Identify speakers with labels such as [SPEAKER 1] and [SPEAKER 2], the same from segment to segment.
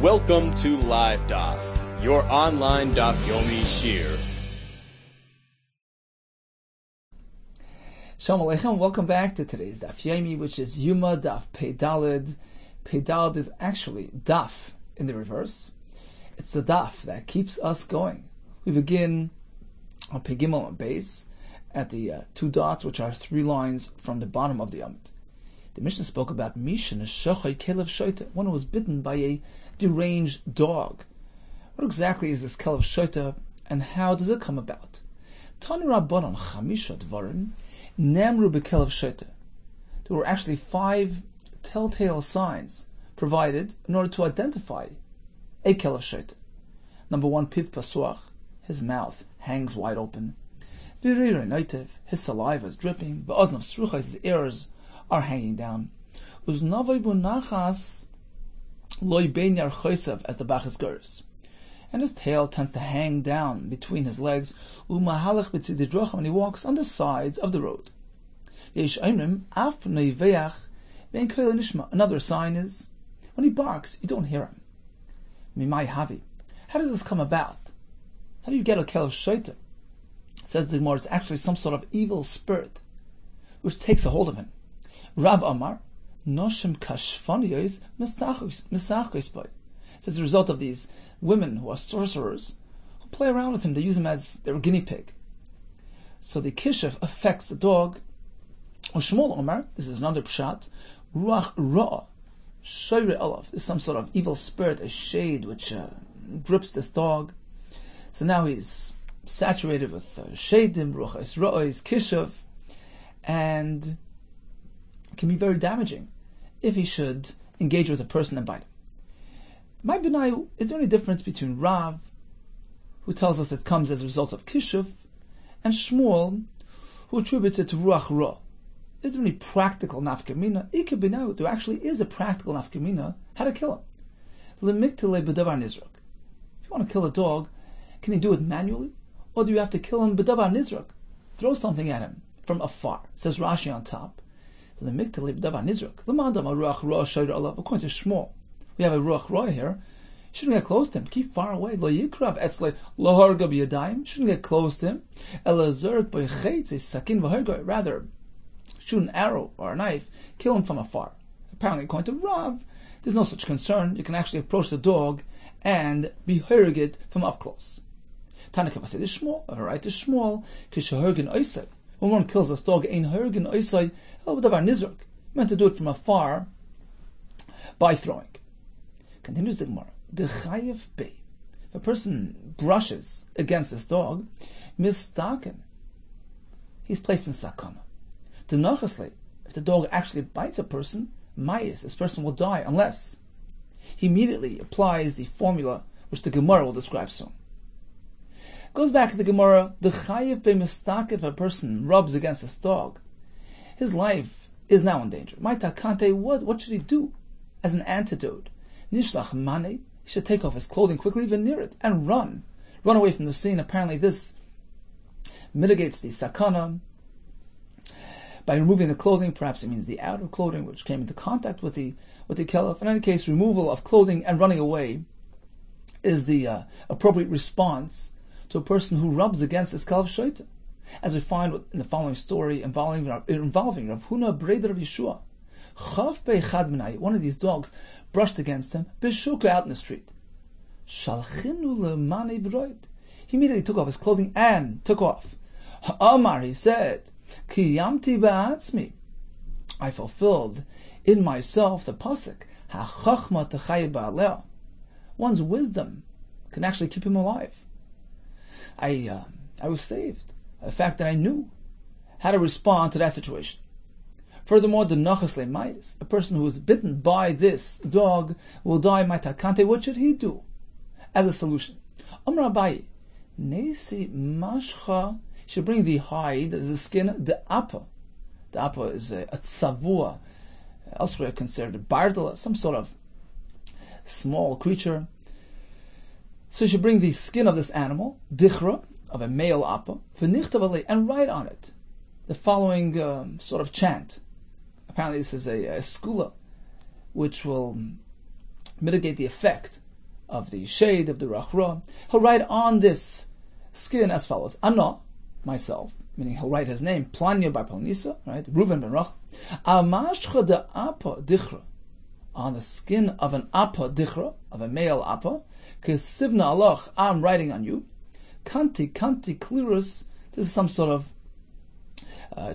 [SPEAKER 1] Welcome to Live Daf, your online Daf Yomi Shir.
[SPEAKER 2] Shalom Aleichem, welcome back to today's Daf Yomi, which is YOMA Daf Pei Daled. Pei Daled is actually Daf in the reverse. It's the Daf that keeps us going. We begin on Pei Gimel on base at the two dots, which are 3 lines from the bottom of the Yomit. The Mishnah spoke about Misha Neshachai Kelev Shoita, one who was bitten by a deranged dog. What exactly is this Kelev Shoita, and how does it come about? Tani Rabbanon Chamisha Dvarim Nemru BeKelev Shoita. There were actually 5 telltale signs provided in order to identify a Kelev Shoita. Number 1, Piv Pasuach, his mouth hangs wide open. Virir Noitiv, his saliva is dripping. Be'oznav Sruchais, his ears are hanging down. Uznavai bunachas loy bein yar choisav, as the Bachas goes. And his tail tends to hang down between his legs. Umahalach b'tzidei drocham, and he walks on the sides of the road. Yesh oimrim af noiveach vein koil nishma. Another sign is when he barks, you don't hear him. Mimai havi. How does this come about? How do you get a Kelev Shoita? Says the Gemara, it's actually some sort of evil spirit which takes a hold of him. Rav Amar, Noshim Kashfaniyos Misachos Boy. It's as a result of these women who are sorcerers who play around with him. They use him as their guinea pig. So the kishuf affects the dog. Shmuel Omar, this is another pshat, Ruach Ra'ah Shoyre Olav, is some sort of evil spirit, a shade which grips this dog. So now he's saturated with shadim, ruchas ra'os, kishuf, and it can be very damaging if he should engage with a person and bite him. My benai, is there any difference between Rav, who tells us it comes as a result of kishuf, and Shmuel, who attributes it to ruach ra? Is there any practical nafkamina? Ike benai, there actually is a practical nafkamina how to kill him. Lemiktele b'davar nizrak. If you want to kill a dog, can you do it manually? Or do you have to kill him b'davar nizrak? Throw something at him from afar. Says Rashi on top. According to Shmuel, we have a ruach ra here. You shouldn't get close to him. Keep far away. Lo yikrav etzle lo harga b'yadayim. Shouldn't get close to him. Elazurk b'chetz sakin v'harga. Rather, shoot an arrow or a knife, kill him from afar. Apparently, according to Rav, there's no such concern. You can actually approach the dog and be harged from up close. Tanakh said this Shmuel, or right to Shmuel, kishahargin oisay. When one kills this dog, ein hargin oisay el b'davar nizrak. Meant to do it from afar by throwing. Continues the Gemara. The chayev bei. If a person brushes against this dog, mistaken, he's placed in sakana. The nachasle, if the dog actually bites a person, mayis, this person will die unless he immediately applies the formula which the Gemara will describe soon. Goes back to the Gemara, the chayev bei mistaken, if a person rubs against this dog, his life is now in danger. Maitakante, what should he do as an antidote? Nishlach mane, he should take off his clothing quickly, even near it, and run away from the scene. Apparently this mitigates the sakana by removing the clothing. Perhaps it means the outer clothing which came into contact with the kelef. In any case, removal of clothing and running away is the appropriate response to a person who rubs against this Kelev Shoita, as we find in the following story involving Rav Huna Breder of Yeshua. Chav be'echad minai, one of these dogs brushed against him, b'shuka, out in the street. Shalchinu le'mane v'roid. He immediately took off his clothing and took off. Ha'amar, he said, ki yamti ba'atzmi, I fulfilled in myself the pasuk, ha'chachma t'chayev ba'aleh. One's wisdom can actually keep him alive. I was saved. The fact that I knew how to respond to that situation. Furthermore, the nachas le'mayis, a person who is bitten by this dog will die. Maitakante, what should he do as a solution? Amar Abaye, nesi mashcha, should bring the hide, the skin, the appa. The appa is a tzavua, elsewhere considered a bardala, some sort of small creature. So you should bring the skin of this animal, dichra, of a male appa, v'nichtav, and write on it the following sort of chant. Apparently this is a skula, which will mitigate the effect of the shade of the rachra. He'll write on this skin as follows: Ana, myself, meaning he'll write his name, Planya bar Palnisa, right? Reuven ben Rach, Amashcha de apa dichra, on the skin of an apa dichra, of a male apa, Kesivna aloch, I'm writing on you, Kanti klirus. This is some sort of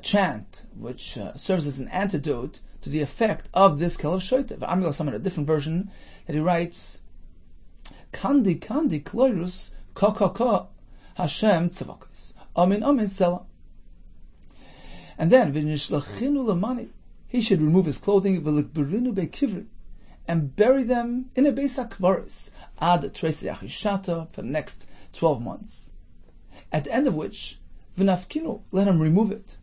[SPEAKER 2] chant which serves as an antidote to the effect of this kelev shoyte. I'm going to summon a different version that he writes, Kandi klirus ka ka ka Hashem tzavakis. Amin sela. And then v'nishlachinu lemani, he should remove his clothing v'likberinu be'kivri, and bury them in a beis hakvaris ad treisei achishata for the next 12 months. At the end of which v'nafkinu, let him remove it.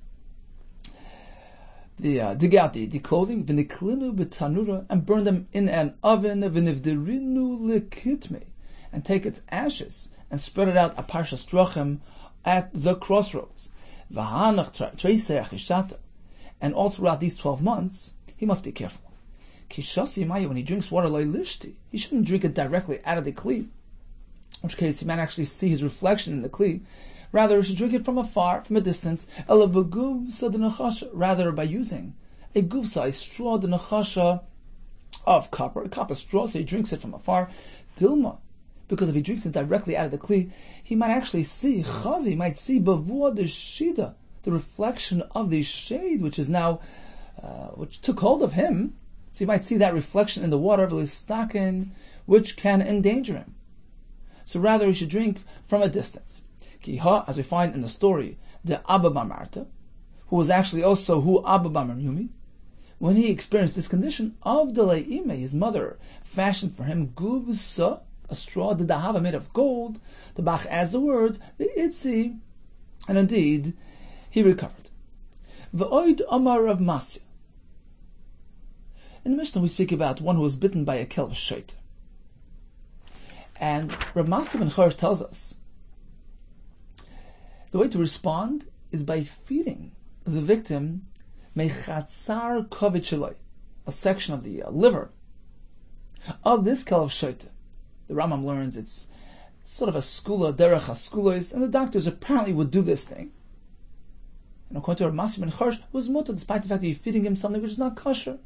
[SPEAKER 2] Dig out the clothing v'niklinu b'tanura, and burn them in an oven v'nivderinu lekitme, and take its ashes and spread it out a parshas drachim at the crossroads. And all throughout these 12 months, he must be careful. When he drinks water, he shouldn't drink it directly out of the kli, in which case he might actually see his reflection in the kli. Rather, he should drink it from afar, from a distance, rather by using a guvsa, a straw, the nechasha of copper, a copper straw, so he drinks it from afar. Dilma, because if he drinks it directly out of the kli, he might actually see chazi, might see bavua the shida, the reflection of the shade, which is now, which took hold of him. So he might see that reflection in the water, which can endanger him. So rather, he should drink from a distance. Kiha, as we find in the story, the Abba bar Marta, who was actually also who Abba bar Yumi, when he experienced this condition of the Le'ime, his mother fashioned for him guvsa, a straw, the dahava made of gold. The Bach adds the words v'itzi, and indeed he recovered. V'oid Amar Rav Masya. In the Mishnah we speak about one who was bitten by a kelev shoyte, and Rav Masya ben Chorish tells us the way to respond is by feeding the victim mechatzar kovit sheloi, a section of the liver of this kelev shoyte. The Rambam learns it's sort of a skula, derech ha-skulos, and the doctors apparently would do this thing. And according to Rav Masya ben Chorish, it was mutter, despite the fact that you're feeding him something which is not kosher.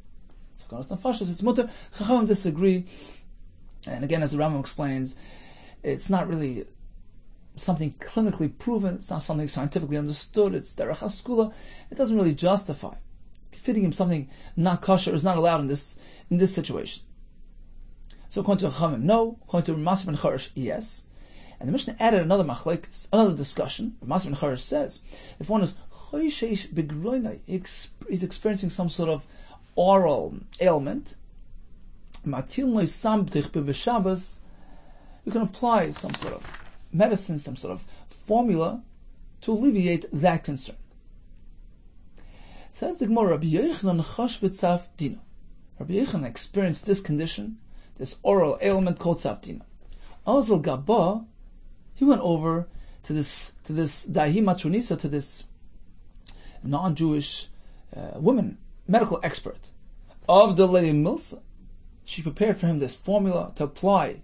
[SPEAKER 2] It's mutter. Chachamim disagree. And again, as the Rambam explains, it's not really something clinically proven, it's not something scientifically understood, it's derech ha-skula. It doesn't really justify. Feeding him something not kosher is not allowed in this situation. So according to Chachamim, no. According to Rav Masya ben Chorish, yes. And the Mishnah added another machlekes, another discussion. Rav Masya ben Chorish says, if one is choishesh begroinai, he's experiencing some sort of oral ailment, you can apply some sort of medicine, some sort of formula to alleviate that concern. Says the Gemara, Rabbi Yehuda Kessler, Rabbi Yehuda experienced this condition, this oral ailment called tzavdina. Azal Gaba, he went over to this Dahi Matronisa, to this non-Jewish woman, medical expert of the Lady Milsa. She prepared for him this formula to apply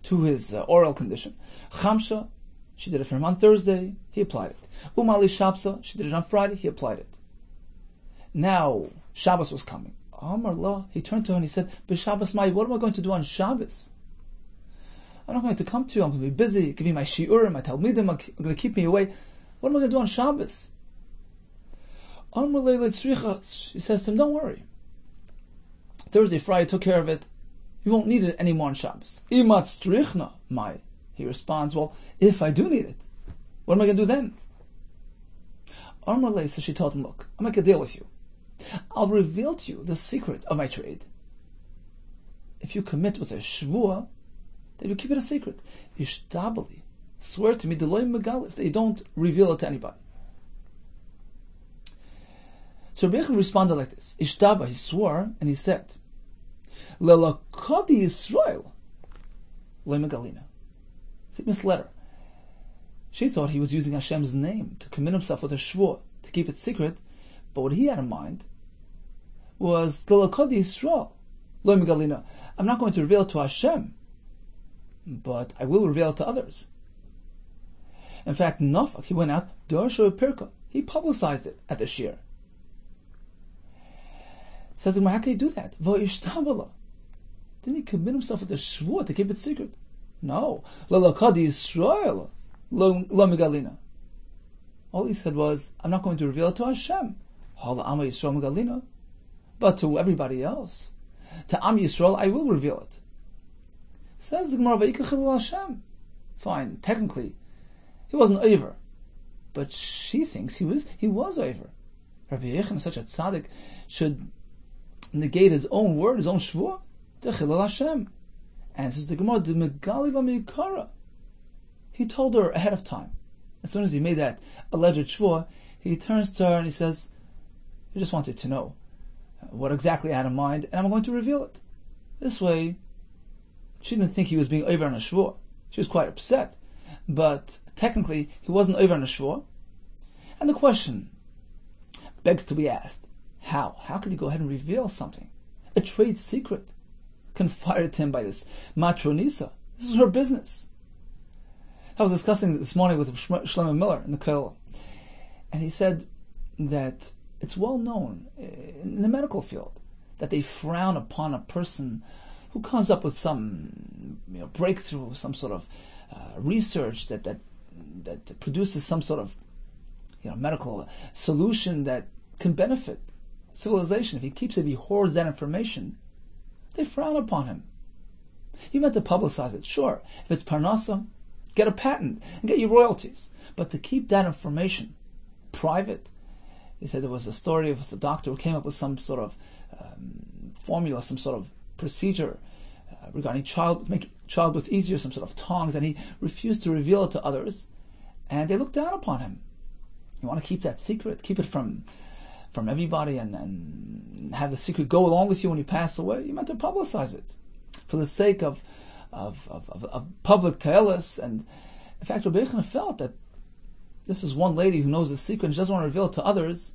[SPEAKER 2] to his oral condition. Chamsha, she did it for him on Thursday, he applied it. Umali Shabsa, she did it on Friday, he applied it. Now, Shabbos was coming. Amar Allah, he turned to her and he said, B'Shabbos Mai, what am I going to do on Shabbos? I'm not going to come to you, I'm going to be busy, give you my shi'urim, my talmidim, I'm going to keep me away. What am I going to do on Shabbos? Amar Allah, she says to him, don't worry. Thursday, Friday took care of it. You won't need it anymore on Shabbos. Imat strichna, Mai. He responds, well, if I do need it, what am I going to do then? Amar Allah, so she told him, look, I'll make a deal with you. I'll reveal to you the secret of my trade. If you commit with a shvua, then you keep it a secret. Ishtabali, swear to me, deloy megalis, that you don't reveal it to anybody. So Rabbi Yehuda responded like this. Ishtaba, he swore, and he said, Lelakadi Yisrael, loy megalina. He misled her. She thought he was using Hashem's name to commit himself with a shvua, to keep it secret, but what he had in mind was Lelakadi Yisrael, loy megalina. I'm not going to reveal it to Hashem. but I will reveal it to others. In fact, Nafak, he went out, Darsha Pirka, he publicized it at the shir. Says the Gemara, how can he do that? Didn't he commit himself with the shvua to keep it secret? No. Israel, megalina. All he said was, I'm not going to reveal it to Hashem. But to everybody else. To Am Yisrael, I will reveal it. Says the Gemara, Hashem. Fine, technically, he wasn't over. But she thinks he was over. Rabbi Yehuda, such a tzaddik, should negate his own word, his own shvua, to Chilul Hashem. And says the Gemara, he told her ahead of time. As soon as he made that alleged shvua, he turns to her and he says, I just wanted to know what exactly I had in mind, and I'm going to reveal it. This way, she didn't think he was being over on a shvua. She was quite upset. But technically, he wasn't over on a shvua. And the question begs to be asked, how? How could he go ahead and reveal something? A trade secret confided to him by this matronisa. This was her business. I was discussing this morning with Shlomo Miller in the Kollel, and he said that it's well known in the medical field that they frown upon a person who comes up with some breakthrough, some sort of research that produces some sort of medical solution that can benefit civilization. If he keeps it, if he hoards that information, they frown upon him. He meant to publicize it, sure. If it's parnasa, get a patent and get your royalties. But to keep that information private, he said there was a story of the doctor who came up with some sort of formula, some sort of procedure regarding making childbirth easier, some sort of tongs, and he refused to reveal it to others, and they looked down upon him. You want to keep that secret, keep it from everybody, and have the secret go along with you when you pass away. You meant to publicize it for the sake of public te'elis. And in fact, Rabbi Yehuda felt that this is one lady who knows the secret and she doesn't want to reveal it to others.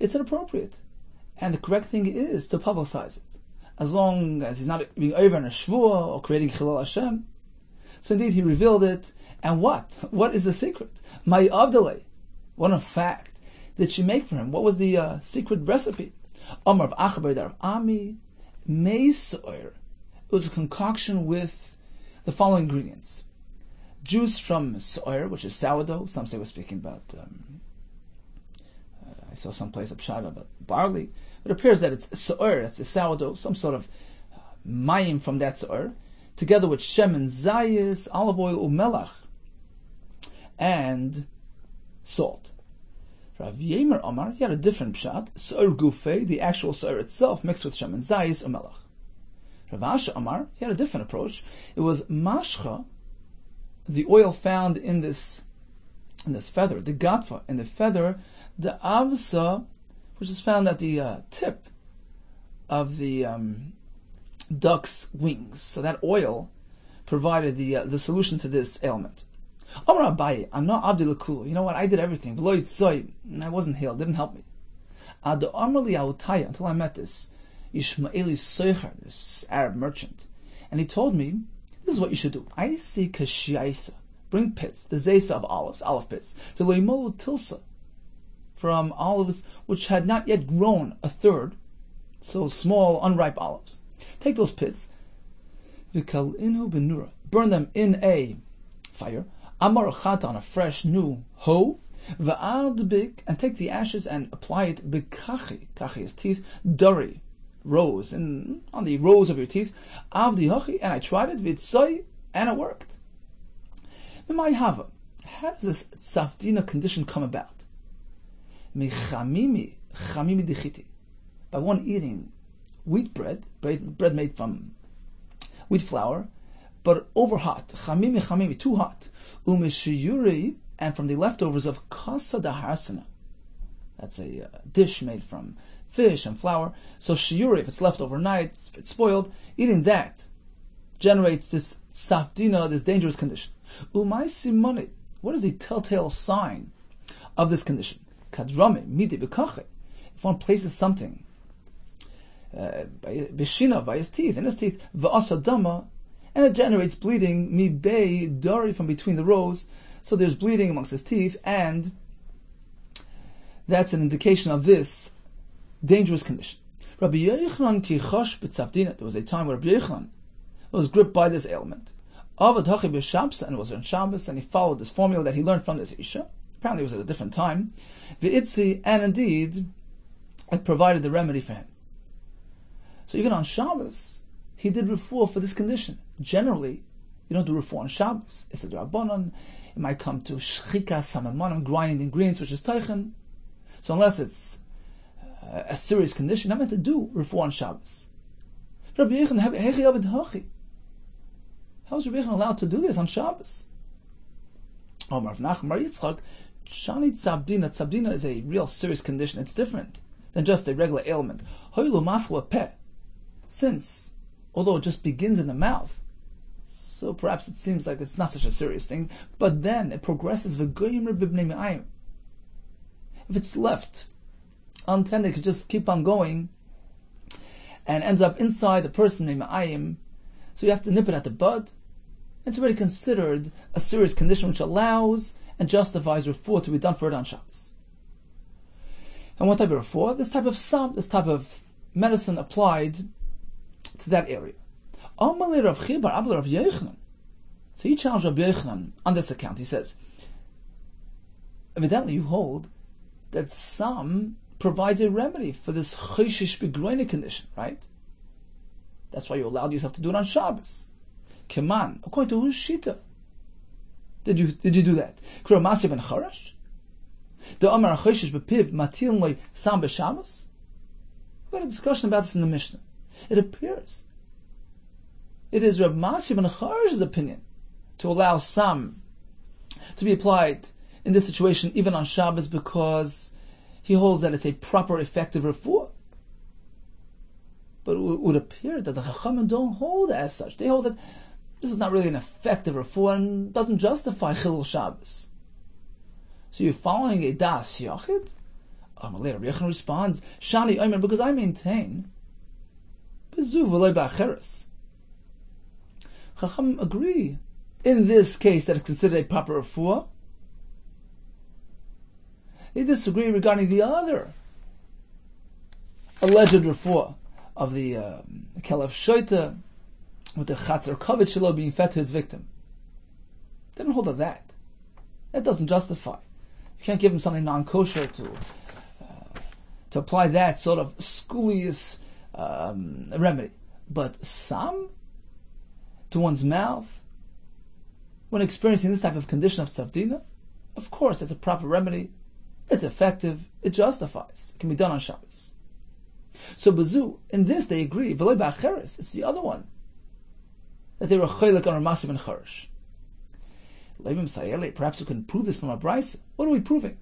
[SPEAKER 2] It's inappropriate, and the correct thing is to publicize it, as long as he's not being over in a shvua or creating chilul Hashem. So indeed, he revealed it. And what? What is the secret? My Abdaleh. What in fact did she make for him? What was the secret recipe? Amar of Achaber Dar Ami Meisoir. It was a concoction with the following ingredients: juice from soir, which is sourdough. Some say we're speaking about. I saw someplace up Shada about barley. It appears that it's soir. It's a sourdough, some sort of mayim from that soir, together with shemen zayis, olive oil, umelach, and salt. Rav Yemer Omar, he had a different pshat, soir gufei, the actual soir itself, mixed with shemen zayis, umelach. Rav Asher Omar, he had a different approach. It was mashcha, the oil found in this feather, the gatva, in the feather, the avsa, which is found at the tip of the duck's wings. So that oil provided the solution to this ailment. Amar Abaye, Ana Abdi Lakulu. You know what? I did everything. V'lo yitzoi. I wasn't healed. Didn't help me. Ad Amar li Autaya, until I met this Ishmaeli Soicher, this Arab merchant, and he told me, this is what you should do. I see kashiaisa. Bring pits, the zesa of olives, olive pits, to loimolu tilsa, from olives which had not yet grown a third, so small, unripe olives. Take those pits, vikal inhu benura, burn them in a fire, amar chata, on a fresh new hoe, va'adbik, and take the ashes and apply it bikachi, kachi is teeth, duri, rows, and on the rows of your teeth, avdi hachi, and I tried it, vitzoi, and it worked. How does this safdina condition come about? Michamimi dichiti, by one eating wheat bread made from wheat flour, but over hot, chamimi, too hot, umeshiyuri, and from the leftovers of kasa daharsana. That's a dish made from fish and flour. So shiuri, if it's left overnight, it's spoiled. Eating that generates this safdina, this dangerous condition. Umay simone, what is the telltale sign of this condition? Kadrame midi bekache. If one places something bishina by his teeth, in his teeth, va'asadama, and it generates bleeding mi bei dari from between the rows. So there's bleeding amongst his teeth, and that's an indication of this dangerous condition. Rabbi Yochanan ki chosh b'tzavdina. There was a time where Rabbi Yochanan was gripped by this ailment. Avad hachi b'Shabbos, and it was on Shabbos, and he followed this formula that he learned from this Isha. Apparently it was at a different time. V'itzi, and indeed, it provided the remedy for him. So even on Shabbos, he did refuah for this condition. Generally, you don't do refuah on Shabbos. It's a drabanan. It might come to shchika samamanim, grinding ingredients, which is teichen. So unless it's a serious condition, I'm meant to do refuah on Shabbos. Rabbi Yochanan, hechi avid hachi. How is Rabbi Yochanan allowed to do this on Shabbos? Omar of Nachman Bar Yitzchak, shani tzabdina. Tzabdina is a real serious condition. It's different than just a regular ailment. Hoilu masla peh. Since, although it just begins in the mouth, so perhaps it seems like it's not such a serious thing, but then it progresses. If it's left untended, it could just keep on going and ends up inside the person, so you have to nip it at the bud. It's already considered a serious condition which allows and justifies refuah to be done for it on Shabbos. And what type of refuah? This type of sam, this type of medicine applied to that area. So he challenged Rabbi Yochanan on this account. He says, evidently you hold that sam provides a remedy for this choshish begroine condition, right? That's why you allowed yourself to do it on Shabbos. Keman, according to whose shita did you do that? Kro Masya ben Charash? The Amar choshish bepiv matil loy sam b'Shabbos? We had a discussion about this in the Mishnah. It appears it is Reb Masya ben Charash's opinion to allow sam to be applied in this situation even on Shabbos, because he holds that it's a proper, effective refuah. But it would appear that the Chachamim don't hold as such. They hold that this is not really an effective refuah and doesn't justify Chilul Shabbos. So you're following a Das Yachid? Later, Rabbi Yochanan responds, Shani Omer, because I maintain Bezu v'loi ba'acheres. Chachamim agree in this case that it's considered a proper refuah. They disagree regarding the other alleged refuah of the Kelev Shoita with the Chatzar Kavod Shelo being fed to its victim. They don't hold of that. That doesn't justify. You can't give him something non-kosher to apply that sort of sculious remedy. But sam to one's mouth when experiencing this type of condition of tzavdina, of course, it's a proper remedy. It's effective. It justifies. It can be done on Shabbos. So Bazu, in this they agree. V'loi ba'acheres. It's the other one that they were chaylik on Rav Masya ben Charash. Leibim Sayeli. Perhaps we can prove this from our brisa. What are we proving?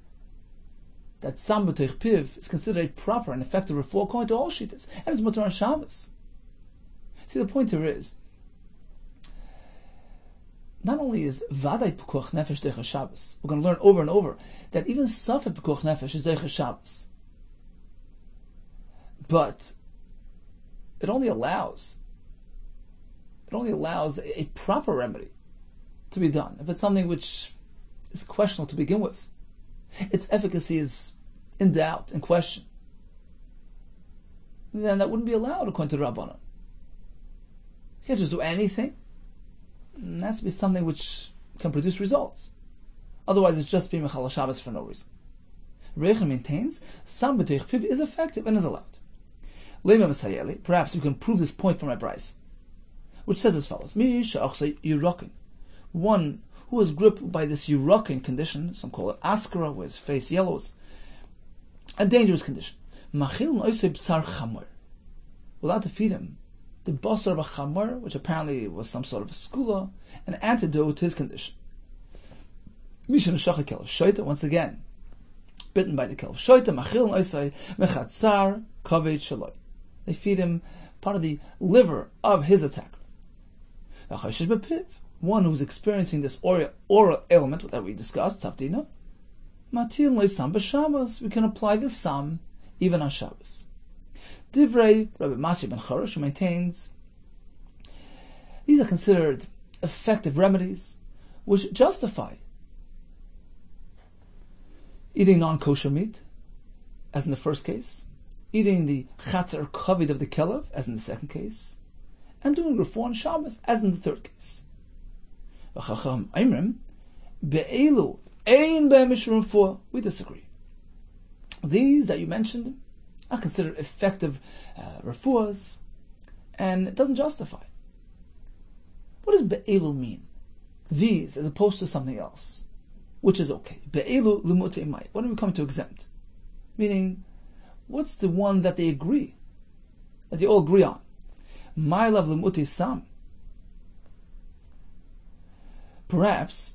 [SPEAKER 2] That sam b'teich piv is considered a proper and effective refuah according to all shittas, and it's mutar on Shabbos. See, the point here is, not only is vaday pekuach nefesh deicha Shabbos, we're going to learn over and over that even safek pekuach nefesh is deicha Shabbos. But it only allows a proper remedy to be done. If it's something which is questionable to begin with, its efficacy is in doubt, in question, then that wouldn't be allowed according to the Rabbanan. You can't just do anything. It has to be something which can produce results. Otherwise, it's just being Mechal Shabbos for no reason. Rabbi Yochanan maintains sam b'teich piv is effective and is allowed. Perhaps we can prove this point from our brisa, which says as follows: one who was gripped by this Yurokin condition, some call it askara, where his face yellows, a dangerous condition. We're allowed to feed him the basar of a chamor, which apparently was some sort of a skula, an antidote to his condition. Once again, bitten by the kelv shoita, machil oisai mechatzar kaved shaloi. They feed him part of the liver of his attacker. One who's experiencing this oral ailment that we discussed, tzavdina, matil loisam b'Shabbos, we can apply this sam even on Shabbos. Divrei Rabbi Masya ben Charash, who maintains These are considered effective remedies which justify eating non-kosher meat, as in the first case, eating the chatzer kavid of the kelev, as in the second case, and doing refuah on Shabbos, as in the third case. We disagree. These that you mentioned are considered effective refuahs, and it doesn't justify. What does be'elu mean? These, as opposed to something else, which is okay. Be'elu l'mutei mai. What are we coming to exempt? Meaning, what's the one that they agree, that they all agree on? My love l'mutei sam. Perhaps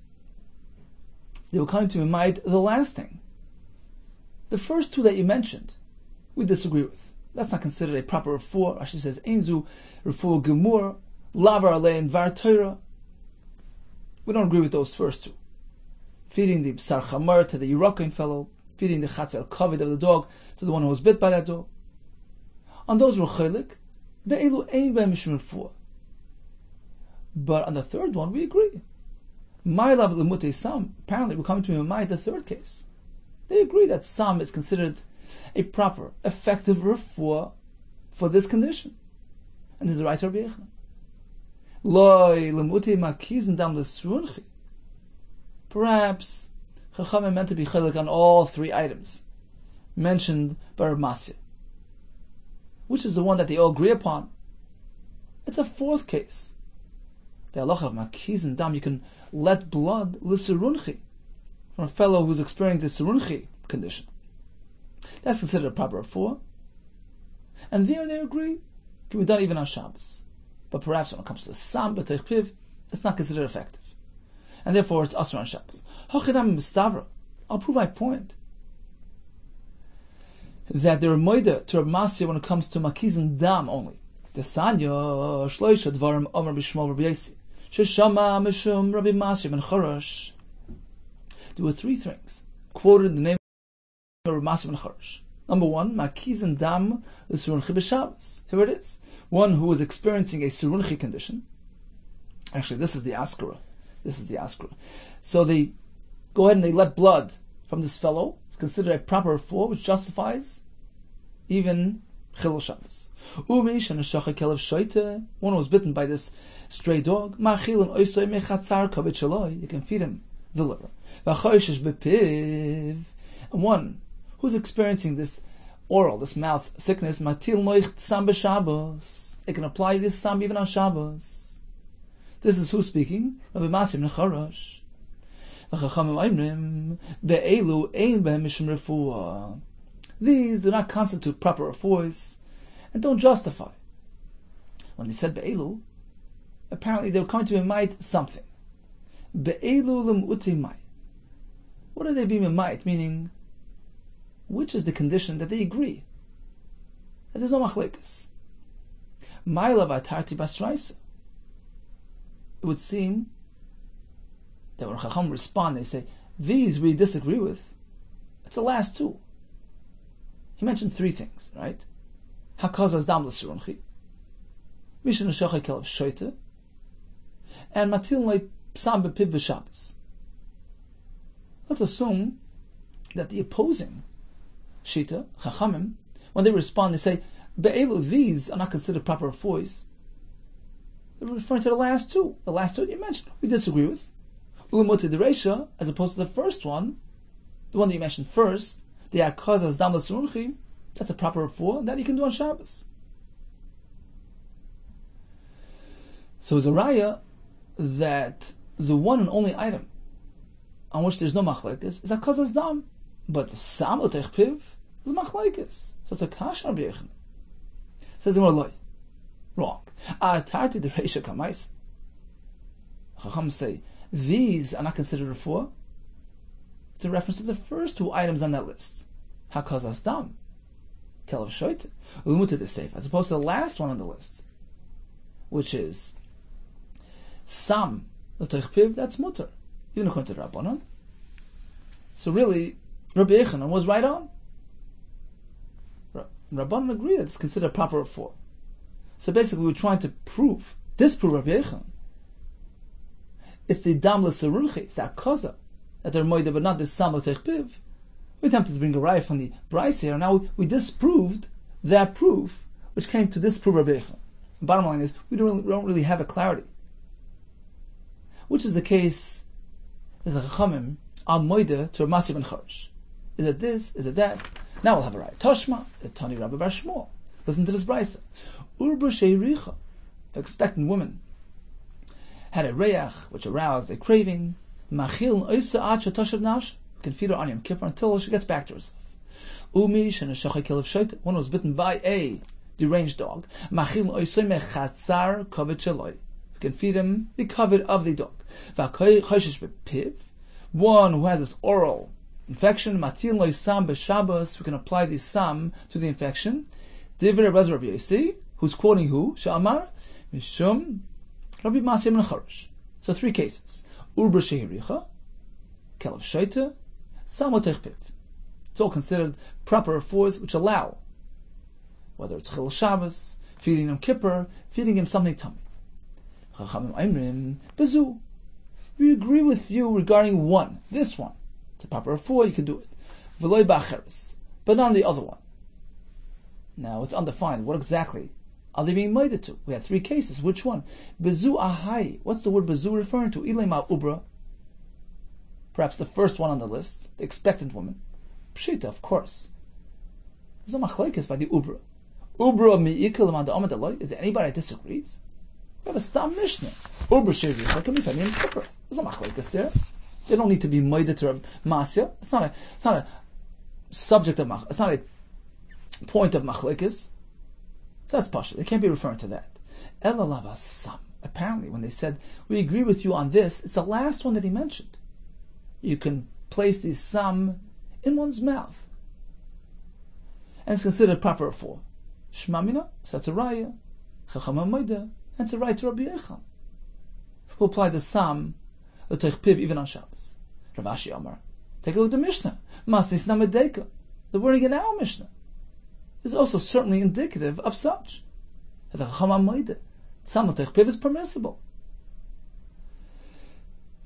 [SPEAKER 2] they were coming to mind the last thing. The first two that you mentioned, we disagree with. That's not considered a proper refuah. Rashi says, Einzu refuah gemur, lavar alein var Torah. We don't agree with those first two. Feeding the bsar chamar to the Yerakin fellow, feeding the chatzer kavid of the dog to the one who was bit by that dog. On those we're chaylik, be'elu ein be'em mishum refuah. But on the third one, we agree. My love l'mutei sam. Apparently, we're coming to Mimai, the third case. They agree that sam is considered a proper, effective refuah for this condition. And this is the right Rabbi Yehuda. Loi l'mutei makizin dam l'srunchi. Perhaps Chachamim meant to be chalik on all three items mentioned by Rav Masya. Which is the one that they all agree upon? It's a fourth case. The halacha of makizin dam, you can let blood l'srunchi from a fellow who's experiencing the srunchi condition. That's considered a proper refuah. And there they agree, can be done even on Shabbos. But perhaps when it comes to sam b'teich piv, it's not considered effective. And therefore it's asur on Shabbos. Hachidam b'stavra. I'll prove my point. That they're moida to Rav Masya when it comes to makizin dam only. The Sanya shloisha dvarim omer b'shmo Rabbi Yossi. Sheshama mishum Rabbi Masya ben Chorosh. There were three things quoted in the name of Rabbi Masya ben Chorosh. Number one, makizin dam l'surunchi b'Shabbos. Here it is. One who is experiencing a surunchi condition. Actually, this is the askara. So they go ahead and they let blood from this fellow. It's considered a proper refuah, which justifies even chilul Shabbos. Umish and a kelev shoite. One who was bitten by this stray dog. Ma'achil and oisoi mechatzar kavit shaloi. You can feed him the liver. V'choishesh bepiv. And one who's experiencing this mouth sickness, matil noich sam b'Shabbos. They can apply this sam even on Shabbos. This is who speaking? Rabbi Masya ben Chorosh. These do not constitute proper refuahs and don't justify. When they said be'elu, apparently they were coming to be might something. Be'elu l'm'utei mai. What are they being might? Meaning, which is the condition that they agree? That there's no machlekes. Ma'ila v'atarti basraisa. It would seem that when Chacham respond, they say, these we disagree with. It's the last two. He mentioned three things, right? Hakazas dam l'surunchi, Mishan Neshachai kelev shoite, and matil loy psam b'piv b'Shabbos. Let's assume that the opposing Shita, Chachamim, when they respond, they say, be'elu, these are not considered proper refuahs. They're referring to the last two. The last two that you mentioned, we disagree with. Ulamoti dereisha, as opposed to the first one, the one that you mentioned first, the akazas dam l'surunchi, that's a proper refuah, that you can do on Shabbos. So it's a raya that the one and only item on which there's no machlekes is akazas dam, but the sam otech piv is machlekes. So it's a kasha Rabbi Yehuda. Says the loy. Wrong. Atarti dereisha kamais. Chacham say these are not considered refuah. It's a reference to the first two items on that list. Hakazas dam, kelev shoite, ulumuta the safe, as opposed to the last one on the list, which is sam l'toich piv. That's mutter, even according to the Rabbanon. So really, Rabbi Yehuda was right on. Rabbanon agreed that it's considered proper refuah. So basically, we're trying to prove disprove Rabbi Yechon. It's the dam l'serulchi, it's the akaza, that they're moida, but not the sam l'teich piv. We attempted to bring a raya from the Bryce here, and now we disproved that proof, which came to disprove Rabbi Yechon. Bottom line is, we don't really have a clarity. Which is the case that the Chachamim are moida to Rav Masya ben Chorosh. Is it this? Is it that? Now we'll have a raya. Toshma, the Tani Rabbi Bar Shmuel. Listen to this Bryce. Urba sheiricha, the expectant woman, had a reyach which aroused a craving. Machil oisa ad shetoshav nash. We can feed her on Yom Kippur until she gets back to herself. Umish and a shachai kilev shoyte. One was bitten by a deranged dog. Machil oisa mechatzar kovet sheloi. We can feed him the covet of the dog. V'choshish bepiv. One who has this oral infection. Matil loisam b'Shabbos. We can apply the sam to the infection. Divrei Rabbi Yossi, who's quoting who? Sha'amar mishum Rabbi Masya ben Chorosh. So 3 cases. Urba shehiricha, kelev shoyte, samotech piv. It's all considered proper affords which allow, whether it's chil Shabbos, feeding him kippur, feeding him something tummy. Chachamim Aimrim bezu. We agree with you regarding one, this one. It's a proper afford, you can do it. V'loi ba'acheres, but not on the other one. Now it's undefined. What exactly are they being made to? We have 3 cases. Which one? Bezu ahai. What's the word bezu referring to? Ilema ubra. Perhaps the first one on the list, the expectant woman. Pshita, of course. There's no machlekes by the ubra. Ubra mi'ikal amad amad aloi. Is there anybody that disagrees? We have a stam mishnah. Ubra shevich can be found in kippur. There's no machlekes there. They don't need to be made to Rav Masya. It's not a subject of machlekes. It's not a point of machlekes. So that's partial. They can't be referring to that. Elalava sam. Apparently, when they said, we agree with you on this, it's the last one that he mentioned. You can place the sam in one's mouth. And it's considered proper for Shmamina, so that's a raya. Chachama moida, and it's a right to Rabbi Yechon, who applied the sam, the teich piv, even on Shabbos. Rav Ashi Amar. Take a look at the Mishnah. Masis namedeka. The wording in our Mishnah is also certainly indicative of such. The Chachama moida. Sam teich piv is permissible.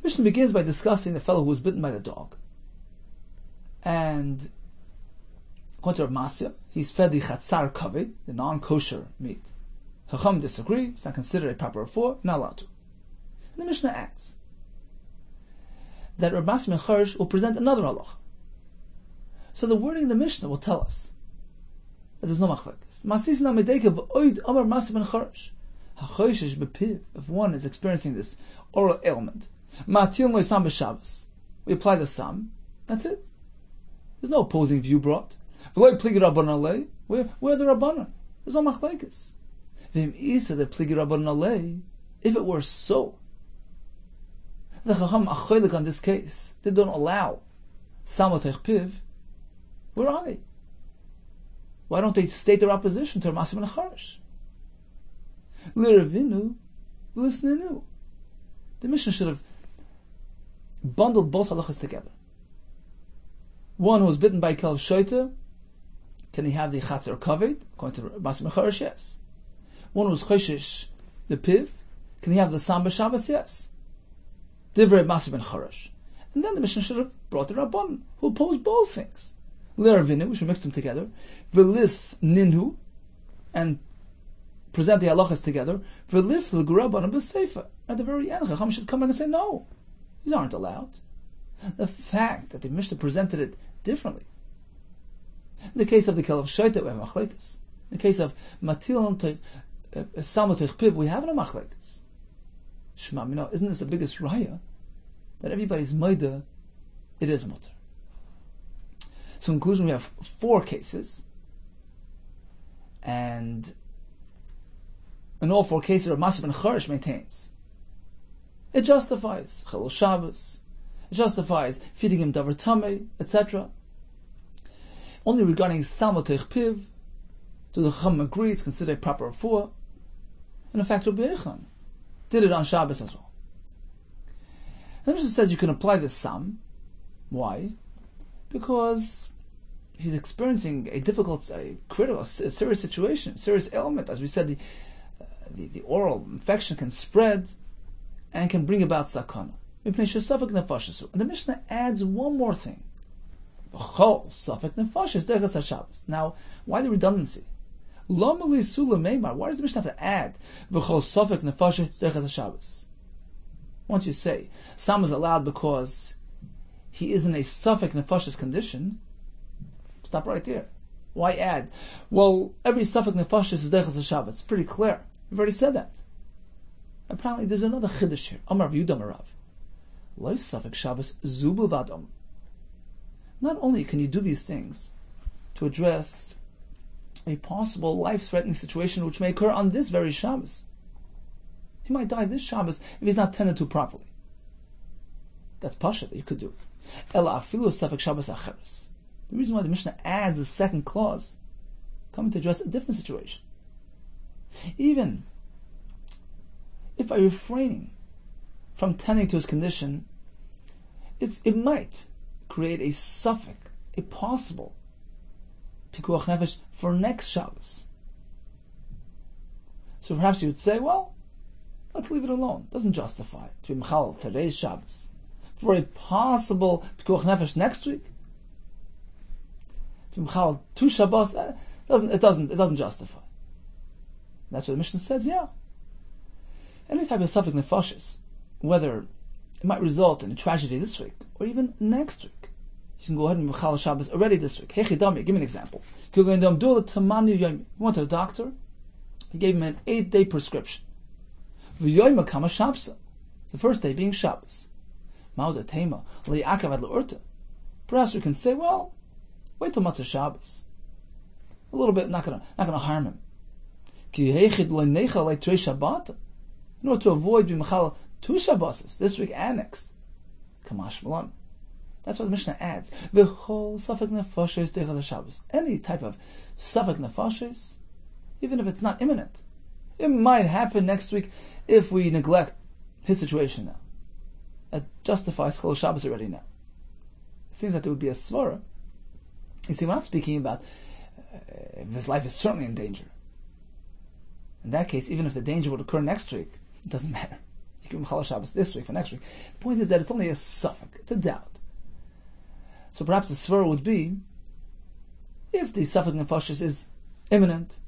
[SPEAKER 2] Mishnah begins by discussing the fellow who was bitten by the dog. And according to Rav Masya, he's fed the chatzar kaved, the non-kosher meat. Chacham disagree, it's not considered a proper affor, not allowed to. And the Mishnah adds that Rav Masya ben Chorosh will present another halacha. So the wording in the Mishnah will tell us that there's no machlekes. Masis na medeka v'oid amar Masya ben Chorosh. Hachoshish bepiv, if one is experiencing this oral ailment, ma'atil lo sam b'Shabbos, we apply the sam, that's it. There's no opposing view brought. V'lo pligi rabbanon alei, where the rabbanon? There's no machlekes. V'im isa the pligi rabbanon alei, if it were so, the chacham acholik on this case, they don't allow samotech piv, where are they? Why don't they state their opposition to Rav Masya ben Chorosh? L'Ravinu, l'Snenu. The Mishnah should have bundled both halachas together. One who was bitten by Kelev Shoyte, can he have the Chatzer Kaved? According to Rav Masya ben Chorosh, yes. One who was Choshish, the Piv, can he have the Sam B'Shabbos? Yes. Divrei Rav Masya ben Chorosh. And then the Mishnah should have brought the Rabban, who opposed both things. L'Ravinu, we should mix them together. V'lis Ninhu, and present the halachas together. V'lif l'Gurabban b'Seifa. At the very end, Chacham should come back and say, no, these aren't allowed. The fact that the Mishnah presented it differently. In the case of the Kelev Shoyte, we have machlekes. In the case of Matil Samotech Piv, we have no machlekes. Shma, isn't this the biggest raya? That everybody's moida, it is mutter. So in conclusion, we have 4 cases. And in all 4 cases, Rav Masya ben Chorosh maintains it justifies Chilul Shabbos, it justifies feeding him davar tamei, etc. Only regarding Samotech Piv, do the Chacham agree it's considered a proper afur, and in fact Rabbi Yechon did it on Shabbos as well. And the Mishnah says you can apply this Sam. Why? Because he's experiencing a difficult, a critical, a serious situation, serious ailment. As we said, the oral infection can spread and can bring about sakana. And the Mishnah adds one more thing. Now, why the redundancy? Why does the Mishnah have to add once you say Sam is allowed because he is in a Safek Nefashis condition, stop right there. Why add? Well, every Safek Nefashis is Dechas HaShabbos. It's pretty clear. We've already said that. Apparently there's another Chiddush here. Amar Yehuda Marav. Lo Safek Shabbos Zubu Vadam. Not only can you do these things to address a possible life-threatening situation which may occur on this very Shabbos. He might die this Shabbos if he's not tended to properly. That's Pasha that you could do. Ela afilu Safek Shabbos acheres. The reason why the Mishnah adds the second clause, coming to address a different situation. Even if by refraining from tending to his condition, it might create a suffix, a possible pikuach nefesh for next Shabbos. So perhaps you would say, well, let's leave it alone. It doesn't justify to be mechal today's Shabbos for a possible pikuach nefesh next week. To be mechal two Shabbos, it doesn't justify. That's what the Mishnah says. Yeah, any type of suffix nefashis, whether it might result in a tragedy this week or even next week, you can go ahead and mechal Shabbos already this week. Hechidami, give me an example. You went to the doctor. He gave him an 8-day prescription. The first day being Shabbos. Perhaps we can say, well, wait till Matzah Shabbos. A little bit, not gonna harm him. In order to avoid being mechal 2 Shabbos this week and next. Kamash Malan. That's what the Mishnah adds. V'chol safek nefashos dechal Shabbos. Any type of safek nefashos, even if it's not imminent, it might happen next week if we neglect his situation now. That justifies Chol Shabbos already now. It seems that there would be a svara. You see, we're not speaking about if his life is certainly in danger. In that case, even if the danger would occur next week, it doesn't matter. You can Chol Shabbos this week for next week. The point is that it's only a suffix. It's a doubt. So perhaps the svara would be, if the safek nefashis is imminent,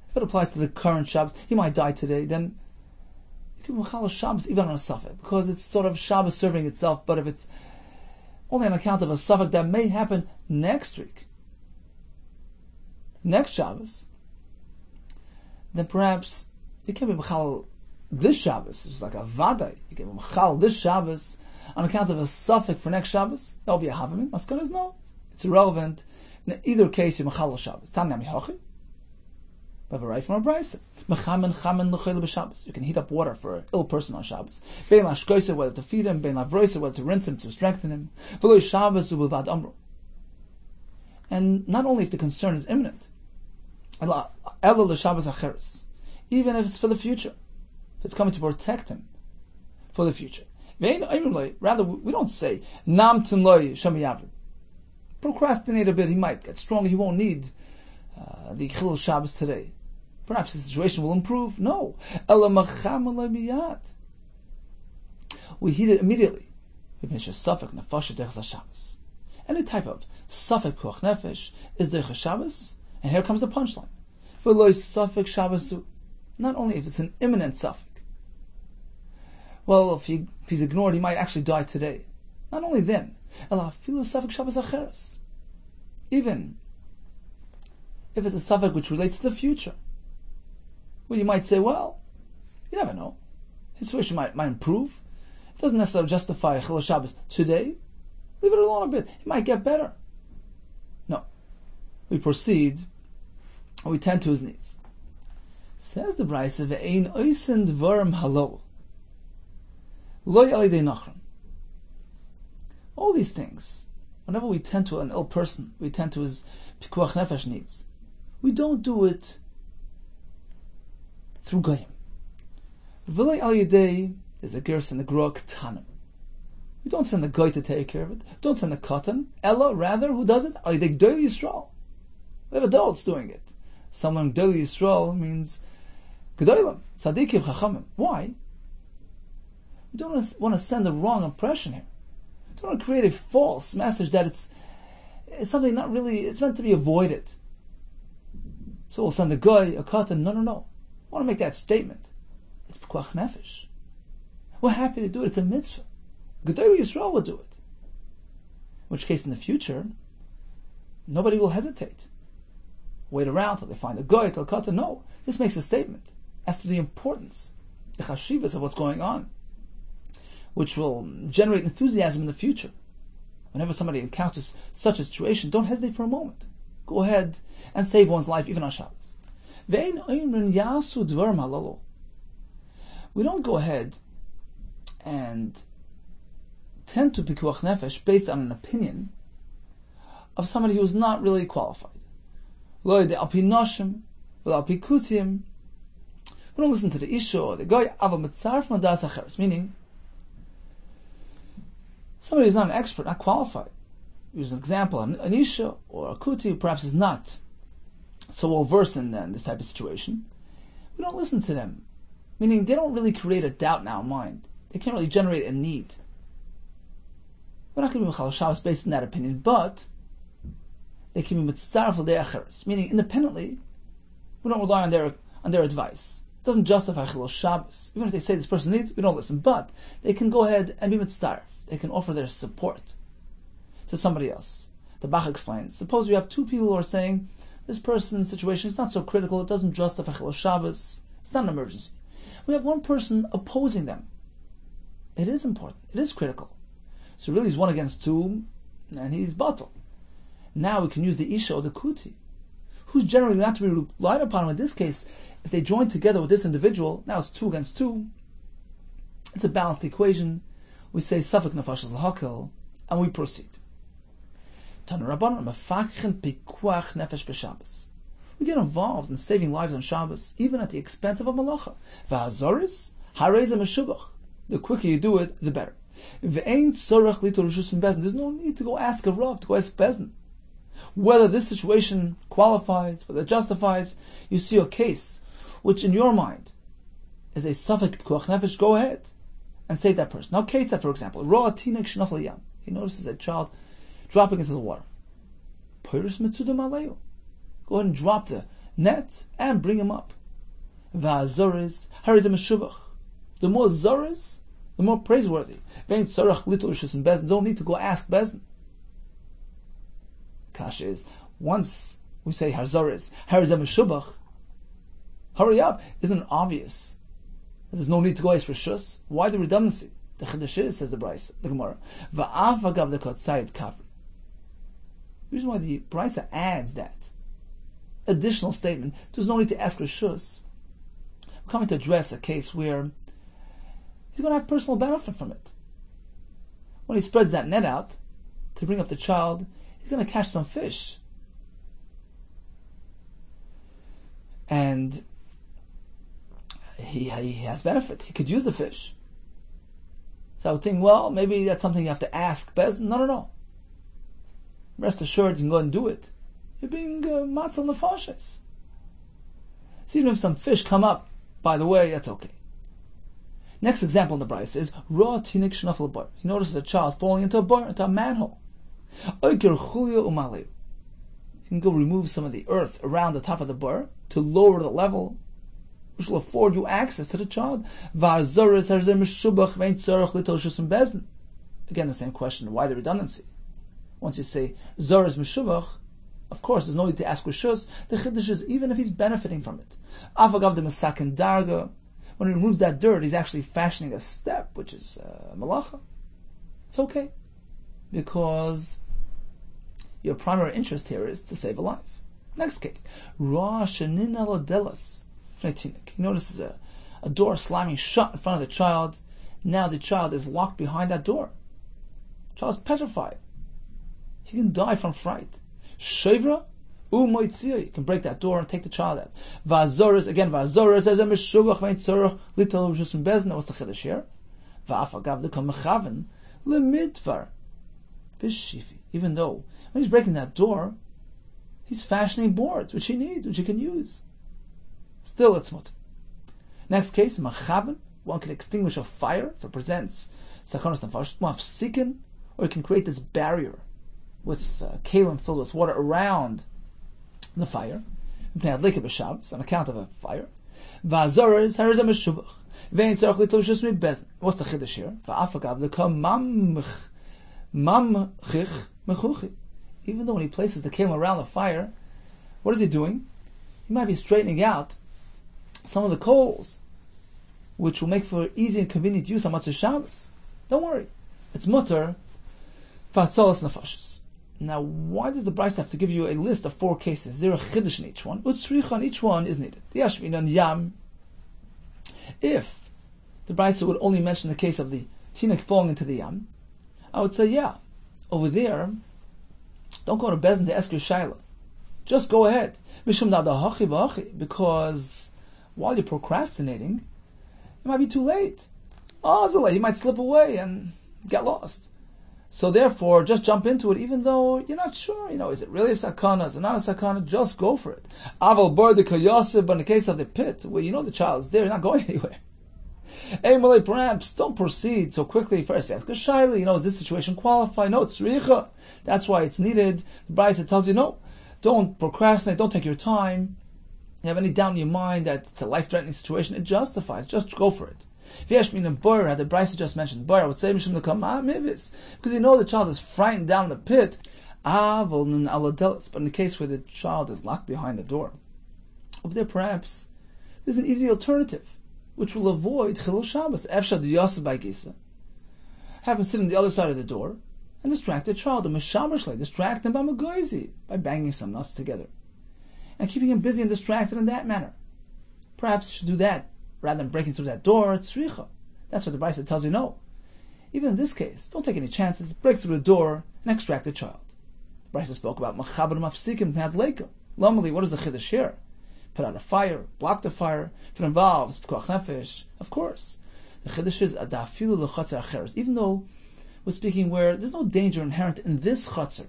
[SPEAKER 2] if it applies to the current Shabbos, he might die today, then you can mechal Shabbos even on a safek, because it's sort of Shabbos serving itself. But if it's only on account of a safek that may happen next week, next Shabbos, then perhaps you can be mechal this Shabbos. It's like a vaday. You can be mechal this Shabbos on account of a suffix for next Shabbos. That will be a havamin. Maskana is no. It's irrelevant. In either case, you mechal Shabbos. Tamnam yihachi. We have a right from a brayse. Mechamen chamen l'chayla b'Shabbos. You can heat up water for an ill person on Shabbos. Bein lashkoise, whether to feed him. Bein lavroise, whether to rinse him, to strengthen him. V'lo Shabbos u'b'vad amru. And not only if the concern is imminent, elo l'Shabbos acheres, even if it's for the future, if it's coming to protect him for the future. Rather, we don't say namtin loy shamayavim. Procrastinate a bit. He might get stronger. He won't need the Chilul Shabbos today. Perhaps his situation will improve. No, we heat it immediately. Any type of safek koach nefesh is derech Shabbos, and here comes the punchline. Not only if it's an imminent safek. Well, if he's ignored, he might actually die today. Not only then, even if it's a suffix which relates to the future, well, you might say, well, you never know. His situation might improve. It doesn't necessarily justify Chilul Shabbos today. Leave it alone a bit. It might get better. No. We proceed and we tend to his needs. Says the Brayse, Ve'ein oisen dvarim halol. All these things, whenever we tend to an ill person, we tend to his pikuach nefesh needs, we don't do it through goyim. V'lei al yedei is a gerson, the grua ktanim. We don't send the goy to take care of it. Don't send the katan. Ella, rather, who does it? Al yedei gdol Yisrael. We have adults doing it. Someone gdol Yisrael means Gedolim, tzadikim, chachamim. Why? We don't want to send the wrong impression here. We don't want to create a false message that it's something not really, it's meant to be avoided. So we'll send a guy, a katan. No. I want to make that statement. It's pekuach nefesh. We're happy to do it. It's a mitzvah. Gedolei Yisrael will do it. In which case, in the future, nobody will hesitate. Wait around till they find a guy, till katan. No, this makes a statement as to the importance, the chashivas of what's going on, which will generate enthusiasm in the future. Whenever somebody encounters such a situation, don't hesitate for a moment. Go ahead and save one's life, even on Shabbos. We don't go ahead and tend to pikuach nefesh based on an opinion of somebody who is not really qualified. We don't listen to the isha or the guy, meaning somebody who's not an expert, not qualified. Use an example, an isha or a kuti who perhaps is not so well versed in this type of situation. We don't listen to them, meaning they don't really create a doubt in our mind. They can't really generate a need. We're not going to be Mechal Shabbos based on that opinion, but they can be mitzaref l'dei acheres, meaning independently, we don't rely on their advice. It doesn't justify Chilul Shabbos. Even if they say this person needs, we don't listen. But they can go ahead and be mitzaref. They can offer their support to somebody else. The Bach explains, suppose you have two people who are saying, this person's situation is not so critical, it doesn't justify Chilul Shabbos, it's not an emergency. We have one person opposing them. It is important, it is critical. So really he's 1 against 2, and he's batal. Now we can use the Isha or the Kuti, who's generally not to be relied upon. In this case, if they join together with this individual, now it's 2 against 2, it's a balanced equation. We say Safek Nefashas L'Hakel, and we proceed. We get involved in saving lives on Shabbos, even at the expense of a malacha. The quicker you do it, the better. There's no need to go ask a Rav, to go ask Bezdin. Whether this situation qualifies, whether it justifies, you see a case which in your mind is a Safek Pekuach Nefesh, go ahead and save that person. Now, Ketzah, for example, he notices a child dropping into the water. Go ahead and drop the net and bring him up. The more zoris, the more praiseworthy. Don't need to go ask Bezdin. Kasha is, once we say Harzoris, Harizem Shubach, hurry up. Isn't it obvious that there's no need to go ask for Shus? Why the redundancy? The Chiddush is, says the Brisa, the Gemara. Va'avagav the Kotzayit Kavri. The reason why the Brisa adds that additional statement, there's no need to ask for Shus. We're coming to address a case where he's going to have personal benefit from it. When he spreads that net out to bring up the child, he's going to catch some fish. And he has benefits. He could use the fish. So I would think, well, maybe that's something you have to ask Bezdin. No. Rest assured, you can go and do it. You're being matzal nefashis. So even if some fish come up, by the way, that's okay. Next example in the Brisa is Ra Tinik Shnafel Bar. He notices a child falling into a bar, into a manhole. You can go remove some of the earth around the top of the bar to lower the level, which will afford you access to the child. Again, the same question. Why the redundancy? Once you say Zoris Meshubach, of course, there's no need to ask Rishus. The Chiddush is even if he's benefiting from it. Avagav the Masakin Darga. When he removes that dirt, he's actually fashioning a step, which is malacha. It's okay. Because your primary interest here is to save a life. Next case. Ra Shanina Lodelas. He notices a door slamming shut in front of the child. Now the child is locked behind that door. The child is petrified. He can die from fright. Shevra u'moitzia. You can break that door and take the child out. Va'azoris, again, va'azoris, as a meshuvach vein tzorach litol rishus bezna. What's the chiddush here? Va'afagav dekam mechaven lemidvar bishifi. Even though when he's breaking that door, he's fashioning boards, which he needs, which he can use. Still, it's mutter. Next case, machaben, one can extinguish a fire if it presents sakonos nefashos, mafsikin, or you can create this barrier with kalim filled with water around the fire, on account of a fire. What's the chiddush here? Even though when he places the kalim around the fire, what is he doing? He might be straightening out some of the coals, which will make for easy and convenient use on Motzei Shabbos. Don't worry, it's mutter fatzolas nefashos. Now, why does the Bryce have to give you a list of 4 cases? Is there a chiddush in each one? Utzricha on each one is needed. Yam. If the Bryce would only mention the case of the tinek falling into the yam, I would say, yeah, over there, don't go to Bezdin to ask your shaila. Just go ahead. Because while you're procrastinating, it might be too late. You might slip away and get lost. So therefore, just jump into it, even though you're not sure. Is it really a sakana? Is it not a sakana? Just go for it. Aval bardika yosef, but in the case of the pit, where the child is there, you're not going anywhere. Malay, perhaps don't proceed so quickly. First, ask a shaila. Is this situation qualified? No, it's tzricha. That's why it's needed. The Brisa tells you, no, don't procrastinate. Don't take your time. You have any doubt in your mind that it's a life-threatening situation? It justifies. Just go for it. V'yesh min bar, had the Brisa just mentioned bar, I would say mishum lekam mivis, because the child is frightened down in the pit. But in the case where the child is locked behind the door, over there perhaps there's an easy alternative which will avoid chilul Shabbos. Efshad yosef by gisa, have him sit on the other side of the door and distract the child, or mishabashle, distract him by banging some nuts together and keeping him busy and distracted in that manner. Perhaps you should do that rather than breaking through that door. It's tzricha. That's what the Brisa tells you. No, even in this case, don't take any chances. Break through the door and extract the child. The Brisa spoke about machaber mafsikim pnad leika. Normally, what is the chiddush here? Put out a fire, block the fire. If it involves pikuach nefesh, of course. The chiddush is adafilu lechatzer acheres. Even though we're speaking where there's no danger inherent in this chatzer,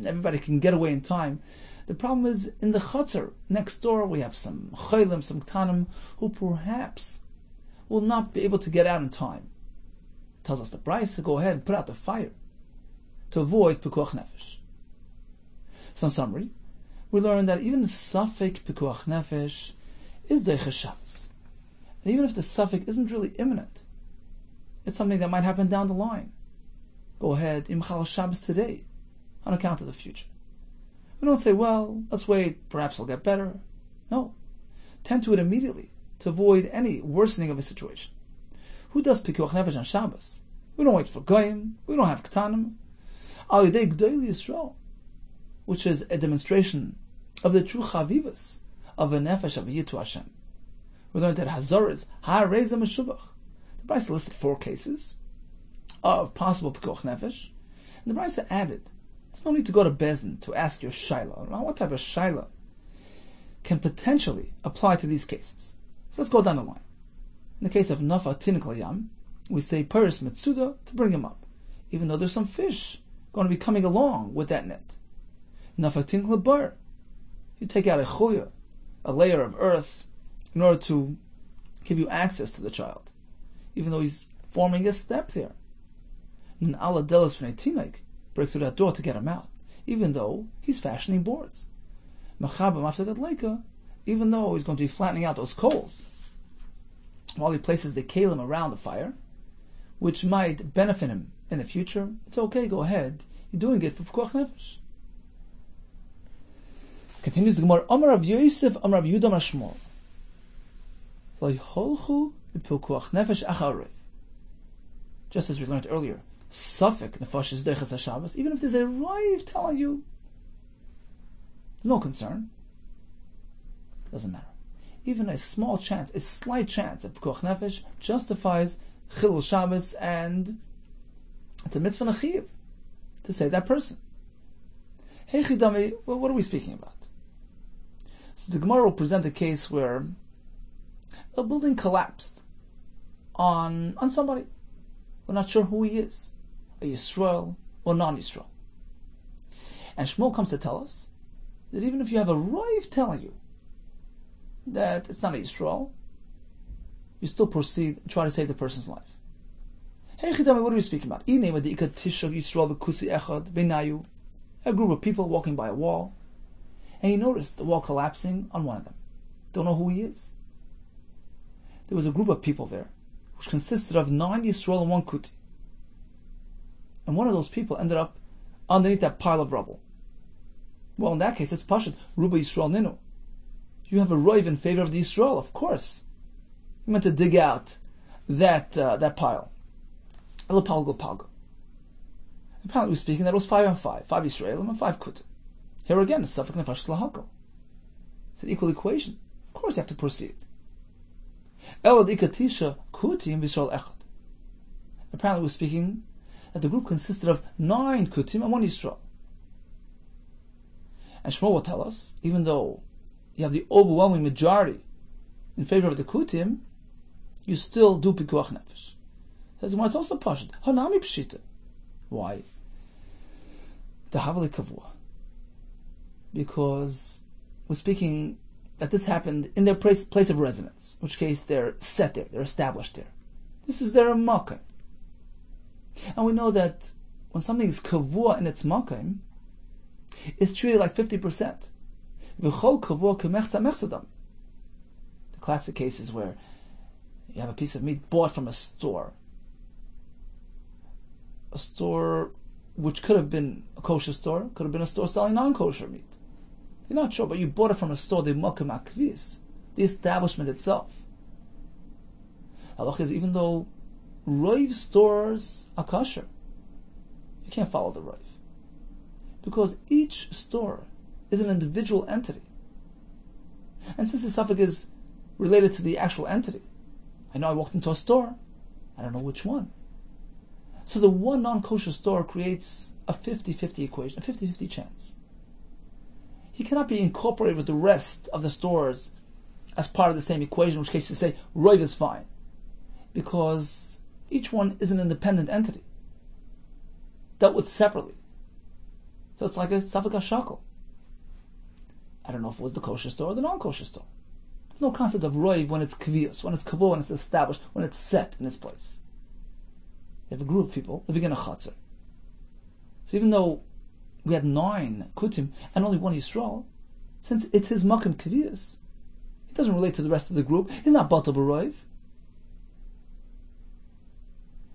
[SPEAKER 2] everybody can get away in time. The problem is in the chutzner next door. We have some chaylim, some ktanim, who perhaps will not be able to get out in time. Tells us the Brisa to go ahead and put out the fire to avoid pikuach nefesh. So in summary, we learn that even the suffix pikuach nefesh is deiches Shabbos, and even if the suffix isn't really imminent, it's something that might happen down the line. Go ahead, imchal Shabbos today, on account of the future. We don't say, well, let's wait, perhaps it'll get better. No. Tend to it immediately to avoid any worsening of a situation. Who does pikuach nefesh on Shabbos? We don't wait for goyim. We don't have ketanim. Al yidei g'dei Yisrael, which is a demonstration of the true chavivus of a nefesh of yitu Hashem. We learned that hazor is ha'areza meshubach. The Brisa listed 4 cases of possible pikuach nefesh, and the Brisa added, there's no need to go to Bezdin to ask your shaila. What type of shaila can potentially apply to these cases? So let's go down the line. In the case of nafa tinik yam, we say peris mitzuda to bring him up, even though there's some fish going to be coming along with that net. Nafa tinik bar, you take out a chuya, a layer of earth, in order to give you access to the child, even though he's forming a step there. And ala delos b'nei tinek, break through that door to get him out, even though he's fashioning boards. Machaber mafsagat leika, even though he's going to be flattening out those coals, while he places the kalim around the fire, which might benefit him in the future. It's okay, go ahead. You're doing it for pikuach nefesh. Continues the Gemara, Amar Rav Yosef, Amar Rav Yehuda Mashmol. V'yholchu b'pikuach nefesh acharev. Just as we learned earlier, Suffolk nefesh is deiches HaShabbos, even if there's a rive telling you, there's no concern. Doesn't matter. Even a small chance, a slight chance of pikuach nefesh justifies chilul Shabbos, and it's a mitzvah nachiv to save that person. Hey Chidami, well, what are we speaking about? So the Gemara will present a case where a building collapsed on somebody. We're not sure who he is, a Yisrael or non-Yisrael. And Shmuel comes to tell us that even if you have a rive telling you that it's not a Yisrael, you still proceed and try to save the person's life. Hey Chidami, what are we speaking about? A group of people walking by a wall, and he noticed the wall collapsing on one of them. Don't know who he is. There was a group of people there, which consisted of 9 Yisrael and 1 Kuti. And one of those people ended up underneath that pile of rubble. Well, in that case, it's Pashat, Ruba Yisrael Ninu. You have a roiv in favor of the Yisrael, of course. You meant to dig out that pile. Apparently we're speaking that it was 5 and 5. 5 Yisraelim and 5 Kut. Here again, it's Safek Nefesh Lahakal. It's an equal equation. Of course you have to proceed. Apparently we're speaking that the group consisted of 9 Kutim and 1 Yisrael. And Shmuel will tell us, even though you have the overwhelming majority in favor of the Kutim, you still do Pikuach Nefesh. Says, well, it's also Pashut. Hanami Pshita. Why? The Havali Kavua. Because we're speaking that this happened in their place of residence, in which case they're set there, they're established there. This is their Makkah. And we know that when something is Kavua in its Makkah, it's treated like 50%. The classic case is where you have a piece of meat bought from a store which could have been a kosher store, could have been a store selling non-kosher meat. You're not sure, but you bought it from a store, the Mokim Akvis, the establishment itself. Halach is, even though Roiv stores are kosher, you can't follow the Roiv. Because each store is an individual entity. And since the suffix is related to the actual entity, I know I walked into a store, I don't know which one. So the one non-kosher store creates a 50-50 equation, a 50-50 chance. He cannot be incorporated with the rest of the stores as part of the same equation, in which case you say, Roiv is fine. Because each one is an independent entity, dealt with separately. So it's like a Safek HaShakel. I don't know if it was the kosher store or the non-kosher store. There's no concept of Roiv when it's Kvius, when it's Kavur, when it's established, when it's set in its place. You have a group of people living in a Chatzar. So even though we had 9 Kutim and only 1 Yisrael, since it's his Makim Kvius, he doesn't relate to the rest of the group. He's not Batal B'Roiv.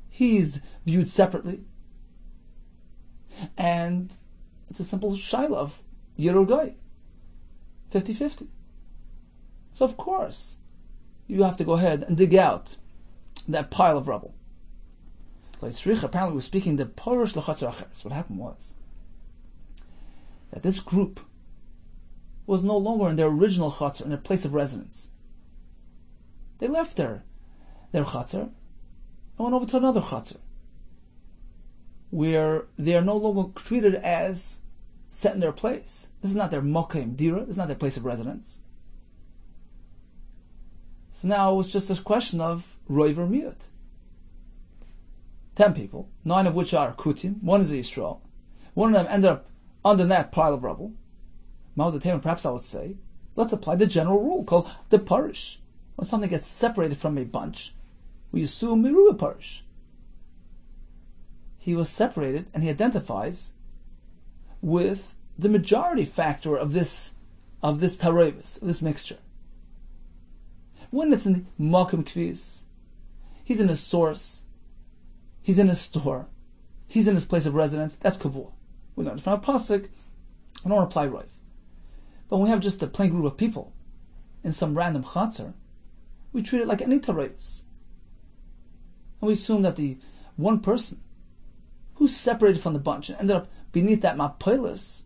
[SPEAKER 2] He's viewed separately. And it's a simple shaila of Yirur Goy. 50-50. So of course, you have to go ahead and dig out that pile of rubble. Apparently we're speaking the Parish L'Chatzar Acheres. What happened was that this group was no longer in their original Chatzar, in their place of residence. They left their Chatzar and went over to another Chatzar, where they are no longer treated as set in their place. This is not their Mokim Dira, this is not their place of residence. So now it's just a question of Roiv or Miut. 10 people, 9 of which are Kutim, 1 is a Yisrael. One of them ended up under that pile of rubble. Perhaps I would say, let's apply the general rule called the parish. When something gets separated from a bunch, we assume Miruga parish. He was separated and he identifies with the majority factor of this tarevis, of this mixture. When it's in the Makim Kvis, he's in his source, he's in his store, he's in his place of residence, that's Kavur. We learned from a pasuk, we don't apply Roiv. But when we have just a plain group of people in some random chatzar, we treat it like any tarevis. And we assume that the one person who's separated from the bunch and ended up beneath that mapelis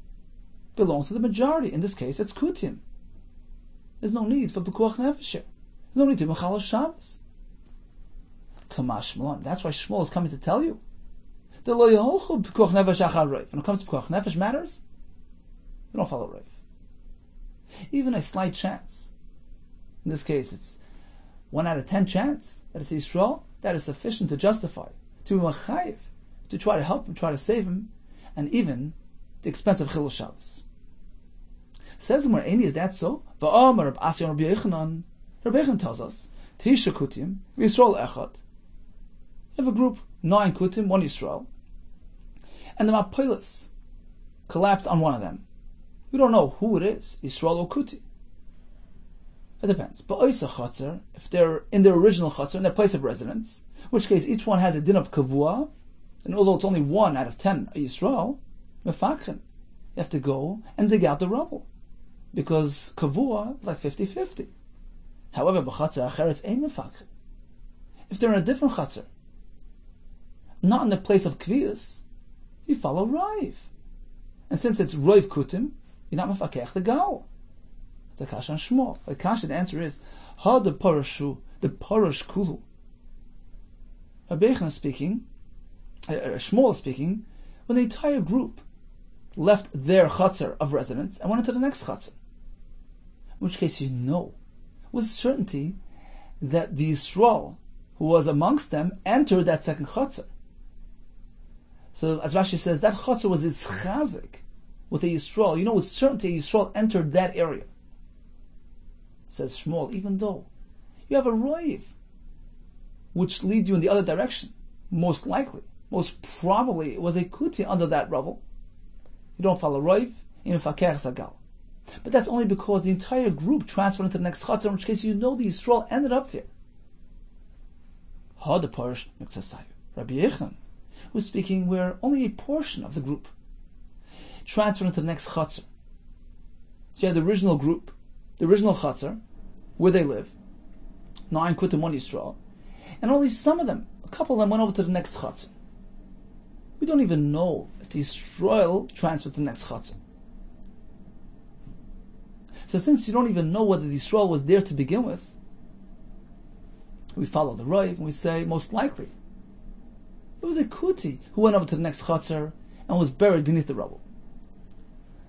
[SPEAKER 2] belongs to the majority. In this case, it's Kutim. There's no need for Pekuach Nefesh here. There's no need to Mechal Shabbos. Kamash Shmuel. That's why Shmuel is coming to tell you. The Lo Yeholchu Pekuach Nefesh Achar Roiv. When it comes to Pekuach Nefesh matters, we don't follow Roiv. Even a slight chance. In this case, it's 1 out of 10 chance that it's Yisrael. That is sufficient to justify, to be machayiv, to try to help him, try to save him, and even the expense of Chilul Shabbos. Says Gemara, is that so? Rabbi Yehuda tells us Tisha kutim, Yisrael echad. You have a group, 9 kutim, 1 Yisrael, and the Mapilas collapsed on one of them. We don't know who it is, Yisrael or Kuti. It depends. But Oisa Chatzar, if they're in their original Chatzar, in their place of residence, in which case each one has a din of Kavua, and although it's only 1 out of 10 a Yisrael, Mefakhin, you have to go and dig out the rubble. Because Kavua is like 50-50. However, B'Chatzar Acheretz Ein Mefakhin. If they're in a different Chatzar, not in the place of Kviyas, you follow Raiv. And since it's Raiv Kutim, you're not Mefakech the Gal. It's a Kasha and Shmuel. The Kasha, the answer is, Ha the Parashu, the Parash Kulu. Rabbi Yehuda is speaking, Shmuel is speaking, when the entire group left their Chatzar of residence and went into the next Chatzar. In which case you know with certainty that the Yisrael who was amongst them entered that second Chatzar. So as Rashi says, that Chatzar was his chazik with the Yisrael. You know with certainty Yisrael entered that area. Says Shmuel, even though you have a roiv which lead you in the other direction, most likely, most probably it was a kuti under that rubble. You don't follow roiv, in fakir sagal. But that's only because the entire group transferred into the next chatzar, in which case you know the Yisrael ended up there. Ha the parish miktasayu. Rabbi Yehuda was speaking where only a portion of the group transferred into the next chatzar. So you have the original group, the original chatzar, where they live, 9 kutim 1 Yisrael, and only some of them, a couple of them, went over to the next chatzar. We don't even know if the Yisrael transferred to the next chatzar. So since you don't even know whether the Yisrael was there to begin with, we follow the Rav and we say, most likely, it was a kuti who went over to the next chatzar and was buried beneath the rubble.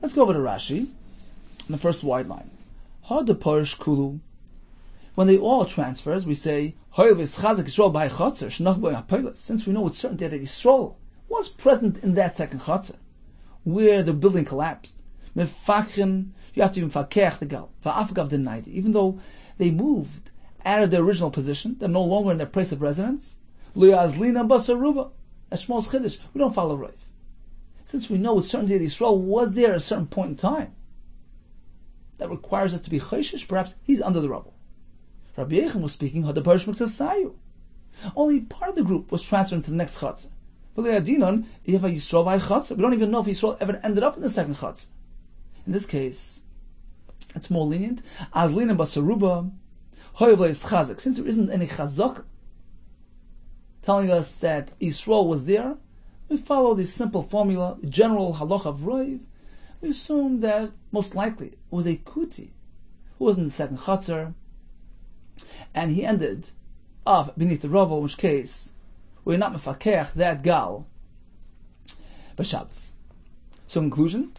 [SPEAKER 2] Let's go over to Rashi, in the first wide line. Ha de parish kulu. When they all transfers, we say, since we know with certainty that Yisrael was present in that second chatzar, where the building collapsed. You have to even fakech the gal. Denied, even though they moved out of their original position, they're no longer in their place of residence. That's Shmuel's chiddush. We don't follow Rav. Since we know with certainty that Yisrael was there at a certain point in time, that requires us to be chayshish. Perhaps he's under the rubble. Rabbi Yehuda was speaking, only part of the group was transferred to the next chatzar. We don't even know if Yisrael ever ended up in the second chatzar. In this case, it's more lenient. Since there isn't any chazak telling us that Yisrael was there, we follow the simple formula, the general halacha of Rav. We assume that most likely it was a kuti who was in the second chatzar, and he ended up beneath the rubble, in which case we're not mefakech that gal b'Shabbos. So in conclusion,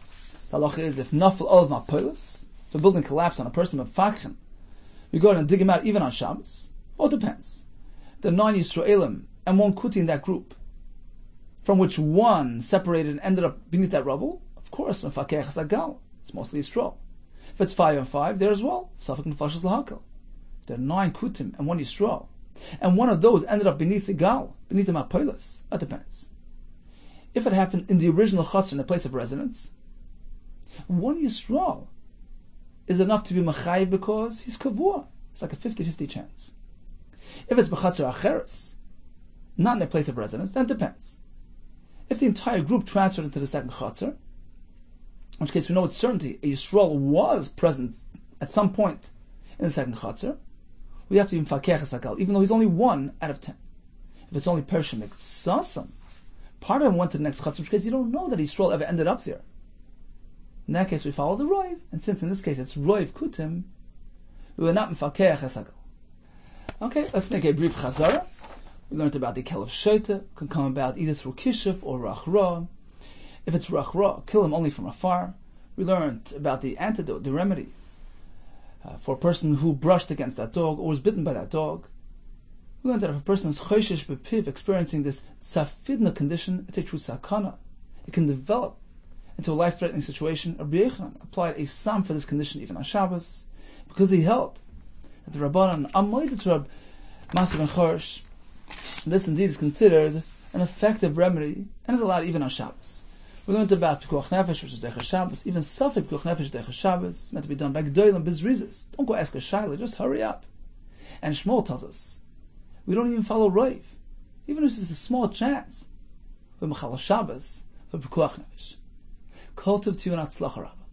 [SPEAKER 2] the halacha is if nafel olav mapolos, if a building collapsed on a person mefakchen, we go and dig him out even on Shabbos. Well, it depends. The 9 Yisraelim and 1 kuti in that group, from which one separated and ended up beneath that rubble, of course, mefakech zagal. It's mostly Yisrael. If it's 5 and 5, there as well. Safek nefashos lahakal. There are 9 kutim and 1 Yisrael, and one of those ended up beneath the gal, beneath the mapolos. That depends. If it happened in the original chatzar in the place of residence, 1 Yisrael is enough to be machayiv because he's kavua. It's like a 50-50 chance. If it's b'chatzar acheres, not in the place of residence, then it depends. If the entire group transferred into the second chatzar, in which case we know with certainty a Yisrael was present at some point in the second chatzar, we have to even fakech esakal, even though he's only 1 out of 10. If it's only pershim sasam, part of him went to the next chatzar, in which case you don't know that Yisrael ever ended up there. In that case we follow the roiv, and since in this case it's roiv kutim, we are not mfakech esakal. Okay, let's make a brief chazara. We learned about the kelev shota, can come about either through kishuf or rachra. If it's rachra, kill him only from afar. We learned about the antidote, the remedy, for a person who brushed against that dog or was bitten by that dog. We learned that if a person is choishish bepiv, experiencing this tzafidna condition, it's a true sakana. It can develop into a life-threatening situation. Rabbi Yehuda applied a sam for this condition even on Shabbos, because he held that the Rabbanan Amoidet Rab Masir ben Chorsh, this indeed is considered an effective remedy, and is allowed even on Shabbos. We learned about Pikuach Nefesh, which is Deicha Shabbos, even Safek Pikuach Nefesh Deicha Shabbos, meant to be done by Gdolim Bizrizis. Don't go ask a Shaila, just hurry up. And Shmuel tells us, we don't even follow Roiv, even if it's a small chance. We're Mechal Shabbos for Pikuach Nefesh. Kol Tov to you and Atzlacha Rabbah.